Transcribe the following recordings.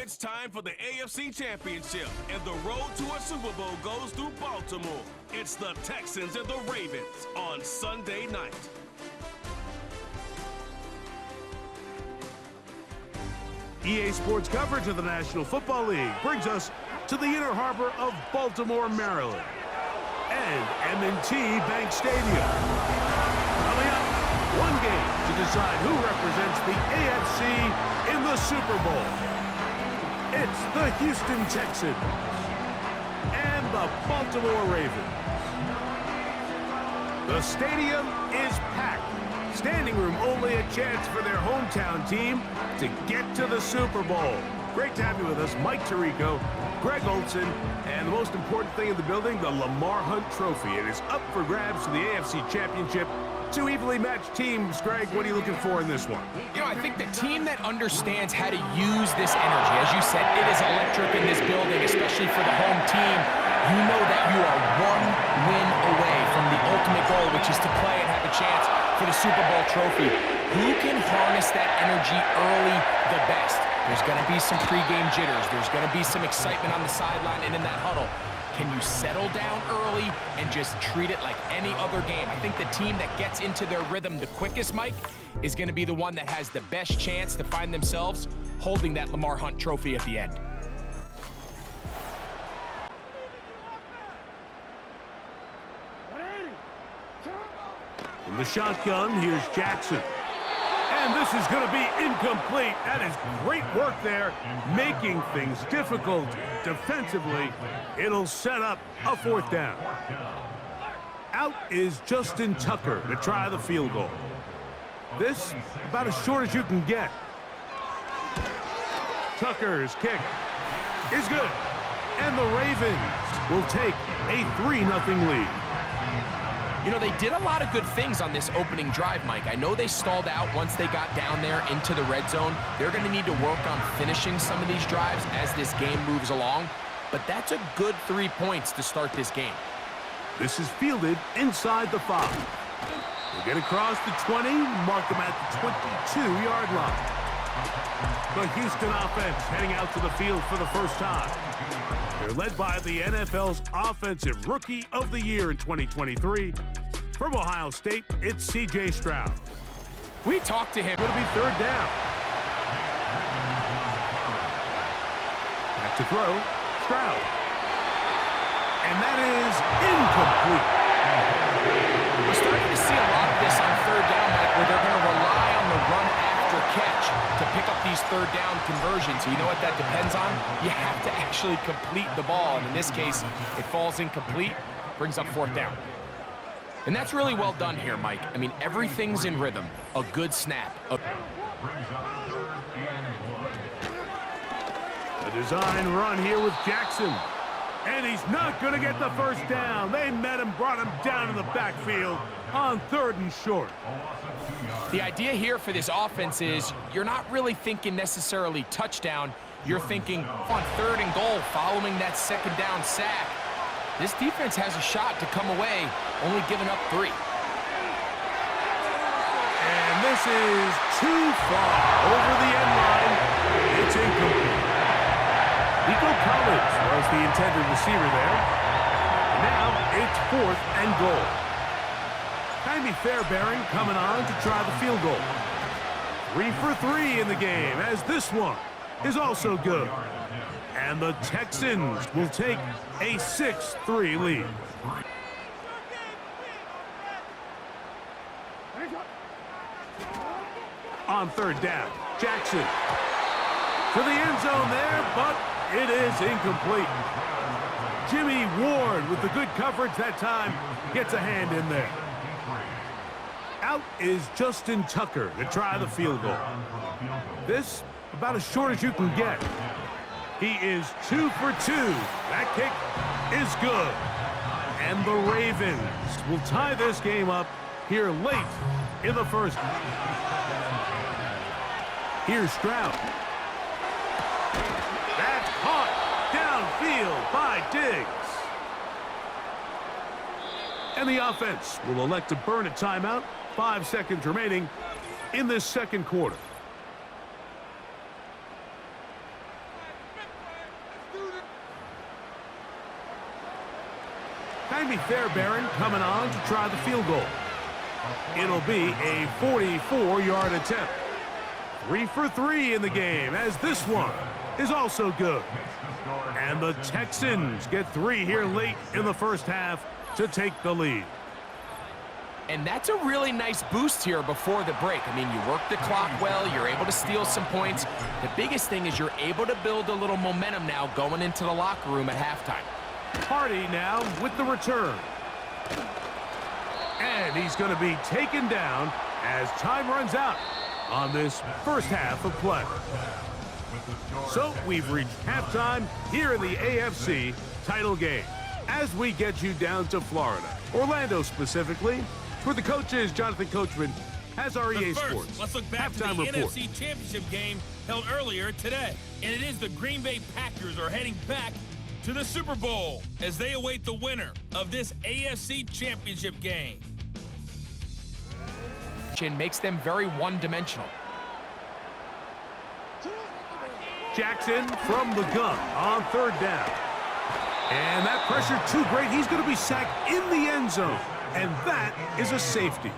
It's time for the AFC Championship, and the road to a Super Bowl goes through Baltimore. It's the Texans and the Ravens on Sunday night. EA Sports coverage of the National Football League brings us to the inner harbor of Baltimore, Maryland, and M&T Bank Stadium. Coming up, one game to decide who represents the AFC in the Super Bowl. It's the Houston Texans and the Baltimore Ravens. The stadium is packed. Standing room only a chance for their hometown team to get to the Super Bowl. Great to have you with us, Mike Tirico, Greg Olson, and the most important thing in the building, the Lamar Hunt Trophy. It is up for grabs for the AFC Championship. Two evenly matched teams. Greg, what are you looking for in this one? You know, I think the team that understands how to use this energy, as you said, it is electric in this building, especially for the home team. You know that you are one win away from the ultimate goal, which is to play and have a chance for the Super Bowl trophy. Who can harness that energy early the best? There's going to be some pregame jitters. There's going to be some excitement on the sideline and in that huddle. Can you settle down early and just treat it like any other game? I think the team that gets into their rhythm the quickest, Mike, is going to be the one that has the best chance to find themselves holding that Lamar Hunt Trophy at the end. From the shotgun, here's Jackson. And this is going to be incomplete. That is great work there, making things difficult defensively. It'll set up a fourth down. Out is Justin Tucker to try the field goal. This about as short as you can get. Tucker's kick is good. And the Ravens will take a 3-0 lead. You know, they did a lot of good things on this opening drive, Mike. I know they stalled out once they got down there into the red zone. They're going to need to work on finishing some of these drives as this game moves along. But that's a good 3 points to start this game. This is fielded inside the 5. They get across the 20, mark them at the 22-yard line. The Houston offense heading out to the field for the first time. They're led by the NFL's Offensive Rookie of the Year in 2023. From Ohio State, it's C.J. Stroud. We talked to him. It'll be third down. Back to throw, Stroud. And that is incomplete. We're starting to see a lot of this on third down, Mike, where they're going to rely on the run after catch to pick up these third down conversions. You know what that depends on? You have to actually complete the ball, and in this case, it falls incomplete, brings up fourth down. And that's really well done here, Mike. I mean, everything's in rhythm. A good snap. A design run here with Jackson. And he's not going to get the first down. They met him, brought him down in the backfield on 3rd and short. The idea here for this offense is you're not really thinking necessarily touchdown. You're thinking on 3rd and goal following that 2nd down sack. This defense has a shot to come away, only giving up 3. And this is too far over the end line. It's incomplete. Nico Collins was the intended receiver there. Now it's 4th and goal. Jaime Fairbairn coming on to try the field goal. 3 for 3 in the game, as this one is also good. And the Texans will take a 6-3 lead. On 3rd down, Jackson to the end zone there, but it is incomplete. Jimmy Ward with the good coverage that time gets a hand in there. Out is Justin Tucker to try the field goal. This about as short as you can get. He is 2 for 2. That kick is good. And the Ravens will tie this game up here late in the first. Here's Stroud. That's caught downfield by Diggs. And the offense will elect to burn a timeout. 5 seconds remaining in this second quarter. Miami Fairbairn coming on to try the field goal. It'll be a 44-yard attempt. 3 for 3 in the game, as this one is also good. And the Texans get 3 here late in the first half to take the lead. And that's a really nice boost here before the break. I mean, you work the clock well, you're able to steal some points. The biggest thing is you're able to build a little momentum now going into the locker room at halftime. Hardy now with the return. And he's going to be taken down as time runs out on this first half of play. So we've reached halftime here in the AFC title game as we get you down to Florida, Orlando specifically, where the coach is Jonathan Coachman has our EA Sports Let's look back to the NFC Championship game held earlier today. And it is the Green Bay Packers are heading back to the Super Bowl as they await the winner of this AFC Championship game. Makes them very one-dimensional. Jackson from the gun on 3rd down. And that pressure too great. He's going to be sacked in the end zone. And that is a safety.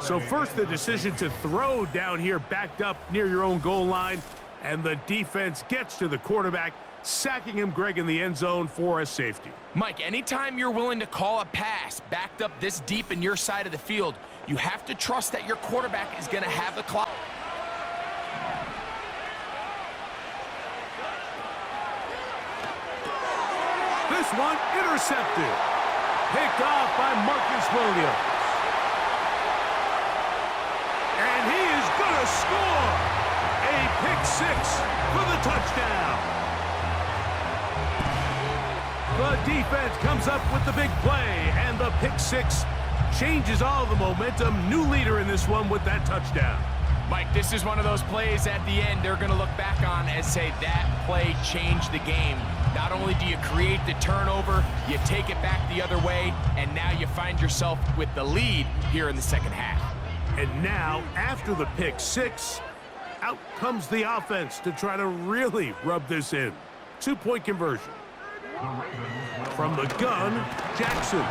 So first the decision to throw down here backed up near your own goal line. And the defense gets to the quarterback, sacking him, Greg, in the end zone for a safety. Mike, anytime you're willing to call a pass backed up this deep in your side of the field, you have to trust that your quarterback is going to have the clock. This one intercepted. Picked off by Marcus Williams. And he is going to score. A pick 6 for the touchdown. The defense comes up with the big play, and the pick 6 changes all the momentum. New leader in this one with that touchdown. Mike, this is one of those plays at the end they're going to look back on and say that play changed the game. Not only do you create the turnover, you take it back the other way, and now you find yourself with the lead here in the second half. And now, after the pick 6, out comes the offense to try to really rub this in. 2-point conversion. From the gun, Jackson.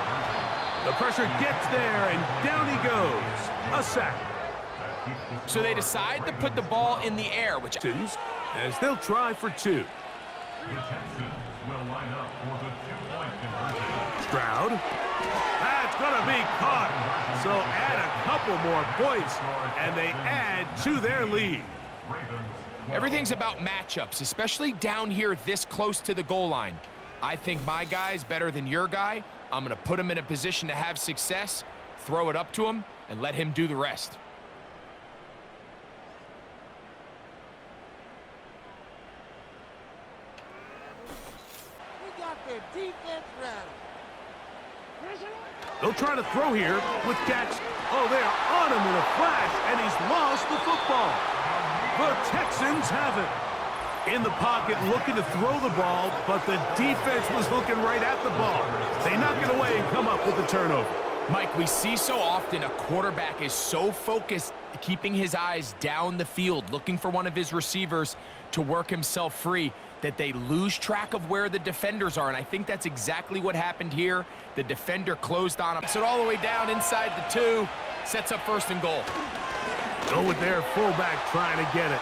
The pressure gets there, and down he goes. A sack. So they decide to put the ball in the air, which as they'll try for 2. Stroud. That's going to be caught. So add a couple more points, and they add to their lead. Everything's about matchups, especially down here this close to the goal line. I think my guy's better than your guy. I'm going to put him in a position to have success, throw it up to him, and let him do the rest. Defense ready. They'll try to throw here with Jackson. Oh, they are on him in a flash, and he's lost the football. The Texans have it. In the pocket, looking to throw the ball, but the defense was looking right at the ball. They knock it away and come up with the turnover. Mike, we see so often a quarterback is so focused, keeping his eyes down the field, looking for one of his receivers to work himself free, that they lose track of where the defenders are, and I think that's exactly what happened here. The defender closed on him. So all the way down inside the 2, sets up 1st and goal. Go with their fullback trying to get it.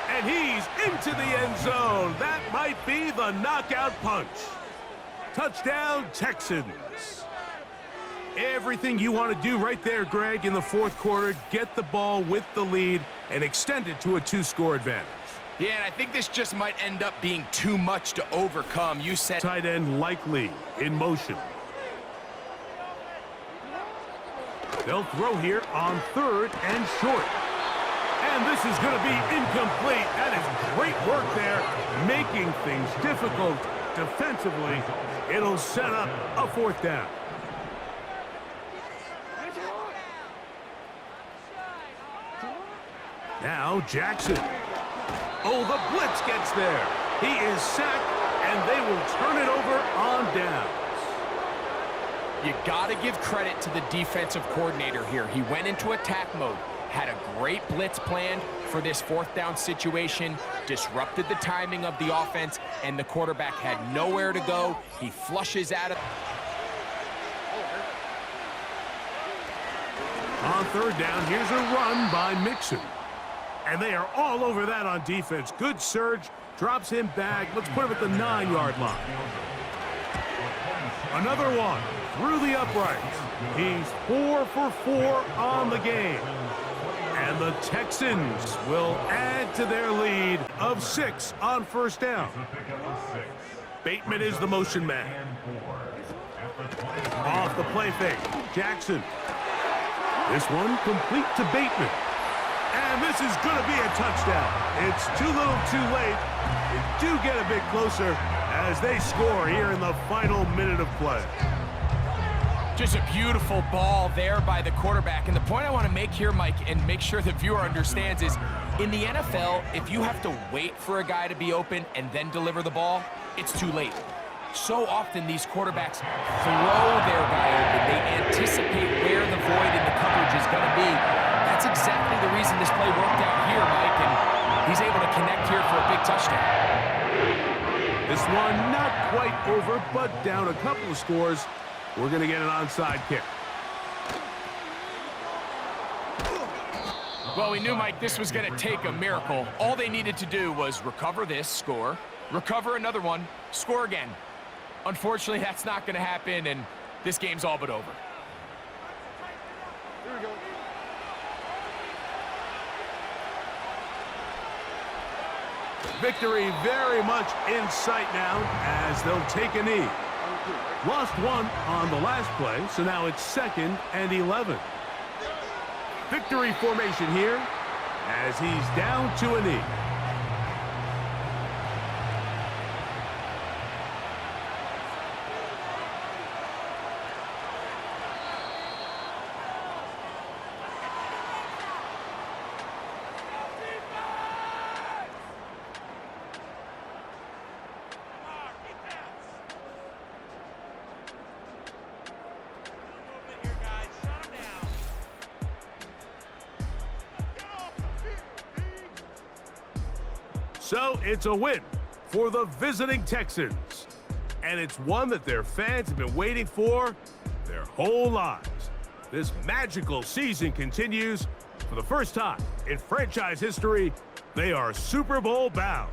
And he's into the end zone. That might be the knockout punch. Touchdown, Texans. Everything you want to do right there, Greg, in the 4th quarter, get the ball with the lead and extend it to a 2-score advantage. Yeah, and I think this just might end up being too much to overcome. You said tight end likely in motion. They'll throw here on 3rd and short. And this is going to be incomplete. That is great work there, making things difficult defensively. It'll set up a 4th down. Now Jackson. Oh, the blitz gets there. He is sacked, and they will turn it over on downs. You got to give credit to the defensive coordinator here. He went into attack mode, had a great blitz planned for this 4th down situation, disrupted the timing of the offense, and the quarterback had nowhere to go. He flushes out of... On third down, here's a run by Mixon. And they are all over that on defense. Good surge, drops him back. Let's put him at the 9-yard line. Another one through the uprights. He's 4 for 4 on the game. And the Texans will add to their lead of 6 on first down. Bateman is the motion man. Off the play fake, Jackson. This one complete to Bateman. And this is going to be a touchdown. It's too little too late. They do get a bit closer as they score here in the final minute of play. Just a beautiful ball there by the quarterback. And the point I want to make here, Mike, and make sure the viewer understands is, in the NFL, if you have to wait for a guy to be open and then deliver the ball, it's too late. So often these quarterbacks throw their guy open. They anticipate where the void in the coverage is going to be. That's exactly the reason this play worked out here, Mike, and he's able to connect here for a big touchdown. This one not quite over, but down a couple of scores. We're going to get an onside kick. Well, we knew, Mike, this was going to take a miracle. All they needed to do was recover this, score, recover another one, score again. Unfortunately, that's not going to happen, and this game's all but over. Here we go. Victory very much in sight now as they'll take a knee. Lost one on the last play, so now it's 2nd and 11. Victory formation here as he's down to a knee. So it's a win for the visiting Texans. And it's one that their fans have been waiting for their whole lives. This magical season continues. For the first time in franchise history, they are Super Bowl bound.